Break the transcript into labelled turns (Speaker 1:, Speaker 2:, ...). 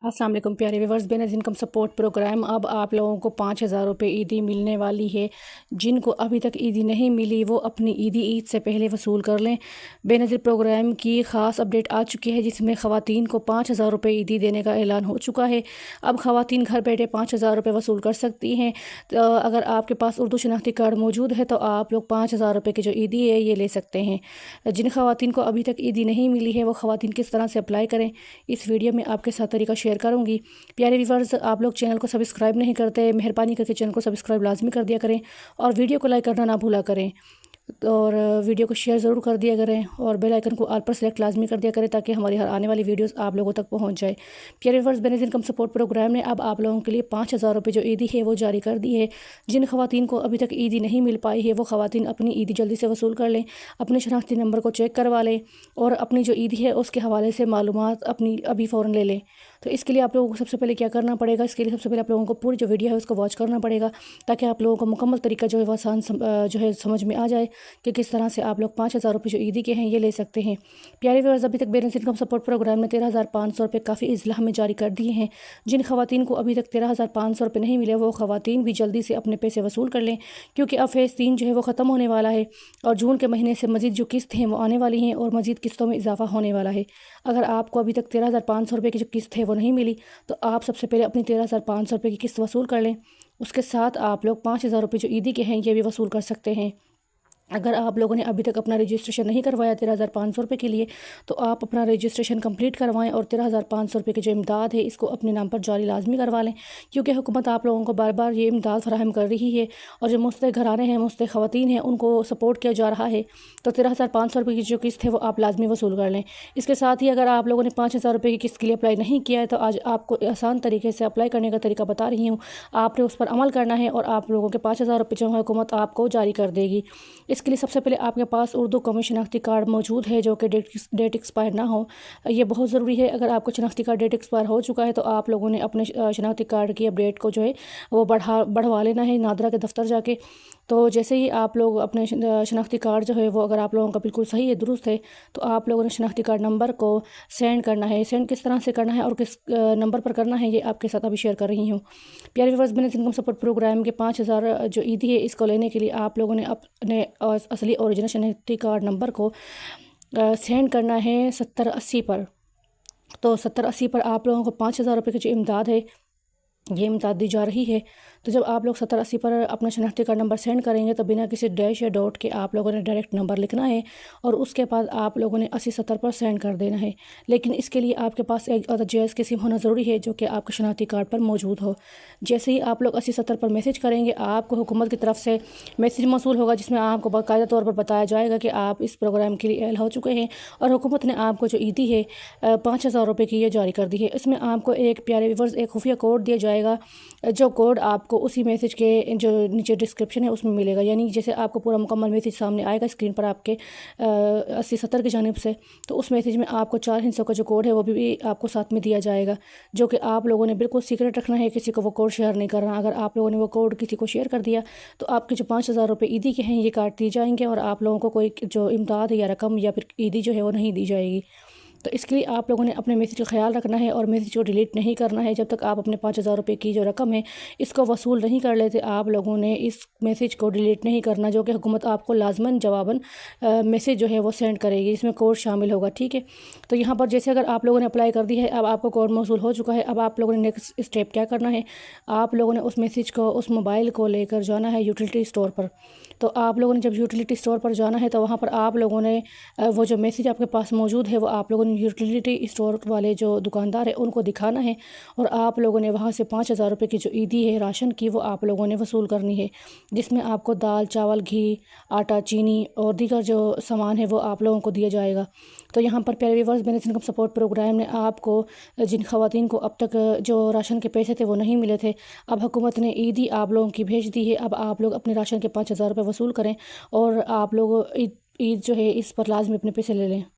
Speaker 1: अस्सलाम वालेकुम प्यारे viewers, Benazir income support programme अब आप लोगों को 5,000 रुपये ईदी मिलने वाली है। जिनको अभी तक ईदी नहीं मिली वो अपनी ईद से पहले वसूल कर लें। बेनज़ीर प्रोग्राम की ख़ास अपडेट आ चुकी है जिसमें ख़वातीन को 5,000 रुपये ईदी देने का ऐलान हो चुका है। अब ख़वातीन घर बैठे 5,000 रुपये वसूल कर सकती हैं। तो अगर आपके पास उर्दू शनाख्ती कार्ड मौजूद है तो आप लोग 5,000 रुपये की जो ईदी है ये ले सकते हैं। जिन ख़वातीन को अभी तक ईदी नहीं मिली है वो ख़वातीन किस तरह से अप्लाई करें, इस वीडियो में आपके साथ तरीका शेयर करूंगी। प्यारे व्यूवर्स, आप लोग चैनल को सब्सक्राइब नहीं करते, मेहरबानी करके चैनल को सब्सक्राइब लाजमी कर दिया करें और वीडियो को लाइक करना ना भूला करें और वीडियो को शेयर ज़रूर कर दिया करें और बेल आइकन को ऑल पर सेलेक्ट लाजमी कर दिया करें ताकि हमारी हर आने वाली वीडियोस आप लोगों तक पहुंच जाए। प्यारे viewers, Benazir income support programme ने अब आप लोगों के लिए 5,000 रुपये जो ईदी है वो जारी कर दी है। जिन ख़वातीन को अभी तक ईदी नहीं मिल पाई है वो ख़वातीन अपनी ईदी जल्दी से वसूल कर लें, अपने शनाख्ती नंबर को चेक करवा लें और अपनी जो ईदी है उसके हवाले से मालूमात अपनी अभी फ़ौरन ले लें। तो इसके लिए आप लोगों को सबसे पहले क्या करना पड़ेगा, इसके लिए सबसे पहले आप लोगों को पूरी जो वीडियो है उसको वॉच करना पड़ेगा ताकि आप लोगों को मुकम्मल तरीका जो है वो आसान जो है समझ में आ जाए कि किस तरह से आप लोग 5,000 रुपये जो ईदी के हैं ये ले सकते हैं। प्यारे व्यूअर्स, अभी तक बेनज़ीर इनकम सपोर्ट प्रोग्राम ने 13,500 रुपये काफ़ी इजलाह में जारी कर दिए हैं। जिन ख़वातीन को अभी तक 13,500 रुपये नहीं मिले वो ख़वातीन भी जल्दी से अपने पैसे वसूल कर लें क्योंकि अब फ़ेज़ 3 जो है वो ख़त्म होने वाला है और जून के महीने से मज़ीद जो किस्त हैं वो आने वाली हैं और मज़ीद किस्तों में इजाफा होने वाला है। अगर आपको अभी तक 13,500 रुपये की जो किस्त है वो नहीं मिली तो आप सबसे पहले अपनी 13,500 रुपये की किस्त वसूल कर लें। उसके साथ आप लोग 5,000 रुपये जो ईदी के हैं ये भी वसूल कर सकते हैं। अगर आप लोगों ने अभी तक अपना रजिस्ट्रेशन नहीं करवाया 13,500 रुपये के लिए तो आप अपना रजिस्ट्रेशन कंप्लीट करवाएं और 13,500 रुपये की जो इमदाद है इसको अपने नाम पर जारी लाजमी करवा लें क्योंकि हुकूमत आप लोगों को बार बार ये इमदाद फराहम कर रही है और जो मुस्तहिक घराने हैं, मुस्तहिक ख़वातीन हैं, उनको सपोर्ट किया जा रहा है। तो 13,500 रुपये की जो किस्त है वो आप लाजमी वसूल कर लें। इसके साथ ही अगर आप लोगों ने 5,000 रुपये की किस्त के लिए अप्लाई नहीं किया है तो आज आपको आसान तरीके से अप्लाई करने का तरीका बता रही हूँ। आपने उस पर अमल करना है और आप लोगों के 5,000 रुपये जो है हुकूमत आपको जारी कर देगी। इसके लिए सबसे पहले आपके पास उर्दू कौमी शनाख्ती कार्ड मौजूद है जो कि डेट एक्सपायर ना हो, ये बहुत ज़रूरी है। अगर आपका शनाख्ती कार्ड डेट एक्सपायर हो चुका है तो आप लोगों ने अपने शनाख्ती कार्ड की अपडेट को जो है वो बढ़वा लेना है नादरा के दफ्तर जाके। तो जैसे ही आप लोग अपने शनाख्ती कार्ड जो है वो अगर आप लोगों का बिल्कुल सही है, दुरुस्त है, तो आप लोगों ने शनाख्ती कार्ड नंबर को सेंड करना है। सेंड किस तरह से करना है और किस नंबर पर करना है ये आपके साथ अभी शेयर कर रही हूँ। प्यारे viewers, Benazir income support programme के 5,000 जो ईदी है इसको लेने के लिए आप लोगों ने अपने असली ओरिजिनल शनाख्ती कार्ड नंबर को सेंड करना है 7080 पर। तो 7080 पर आप लोगों को 5,000 रुपये की जो इमदाद है ये इमदाद दी जा रही है। तो जब आप लोग 7080 पर अपना शनाख्ती कार्ड नंबर सेंड करेंगे तो बिना किसी डैश या डॉट के आप लोगों ने डायरेक्ट नंबर लिखना है और उसके बाद आप लोगों ने 8070 पर सेंड कर देना है। लेकिन इसके लिए आपके पास एक जायज़ की सिम होना ज़रूरी है जो कि आपके शनाख्ती कार्ड पर मौजूद हो। जैसे ही आप लोग 8070 पर मैसेज करेंगे आपको हुकूमत की तरफ से मैसेज मौसूल होगा जिसमें आपको बाकायदा तौर पर बताया जाएगा कि आप इस प्रोग्राम के लिए अहल हो चुके हैं और हुकूमत ने आपको जो ईदी है 5,000 रुपये की ये जारी कर दी है। इसमें आपको एक प्यारे व्यूअर्स एक खुफिया कोड दिया जाएगा, जो कोड आपको उसी मैसेज के जो नीचे डिस्क्रिप्शन है उसमें मिलेगा। यानी जैसे आपको पूरा मुकम्मल मैसेज सामने आएगा स्क्रीन पर आपके 8070 की जानिब से, तो उस मैसेज में आपको 4 हिस्सों का जो कोड है वो भी आपको साथ में दिया जाएगा जो कि आप लोगों ने बिल्कुल सीक्रेट रखना है, किसी को वो कोड शेयर नहीं करना। अगर आप लोगों ने वो कोड किसी को शेयर कर दिया तो आपके जो 5,000 रुपये ईदी के हैं ये काट दिए जाएंगे और आप लोगों को कोई जो इमदाद या रकम या फिर ईदी जो है वो नहीं दी जाएगी। तो इसके लिए आप लोगों ने अपने मैसेज का ख्याल रखना है और मैसेज को डिलीट नहीं करना है जब तक आप अपने 5,000 रुपये की जो रकम है इसको वसूल नहीं कर लेते। आप लोगों ने इस मैसेज को डिलीट नहीं करना जो कि हुकूमत आपको लाजमन जवाबन मैसेज जो है वो सेंड करेगी जिसमें कोड शामिल होगा, ठीक है। तो यहाँ पर जैसे अगर आप लोगों ने अप्लाई कर दी है, अब आपको कोड मौसूल हो चुका है, अब आप लोगों ने नेक्स्ट स्टेप क्या करना है, आप लोगों ने उस मैसेज को उस मोबाइल को लेकर जाना है यूटिलिटी स्टोर पर। तो आप लोगों ने जब यूटिलिटी स्टोर पर जाना है तो वहाँ पर आप लोगों ने वो जो मैसेज आपके पास मौजूद है वो आप लोगों ने यूटिलिटी स्टोर वाले जो दुकानदार है उनको दिखाना है और आप लोगों ने वहाँ से 5,000 रुपये की जो ईदी है राशन की वो आप लोगों ने वसूल करनी है, जिसमें आपको दाल, चावल, घी, आटा, चीनी और दीगर जो सामान है वो आप लोगों को दिया जाएगा। तो यहाँ पर प्यारे viewers, Benazir income support programme ने आपको जिन ख़वातीन को अब तक जो राशन के पैसे थे वो नहीं मिले थे, अब हुकूमत ने ईदी आप लोगों की भेज दी है। अब आप लोग अपने राशन के 5,000 रुपये वसूल करें और आप लोग ईद जो है इस पर लाजमी अपने पैसे ले लें।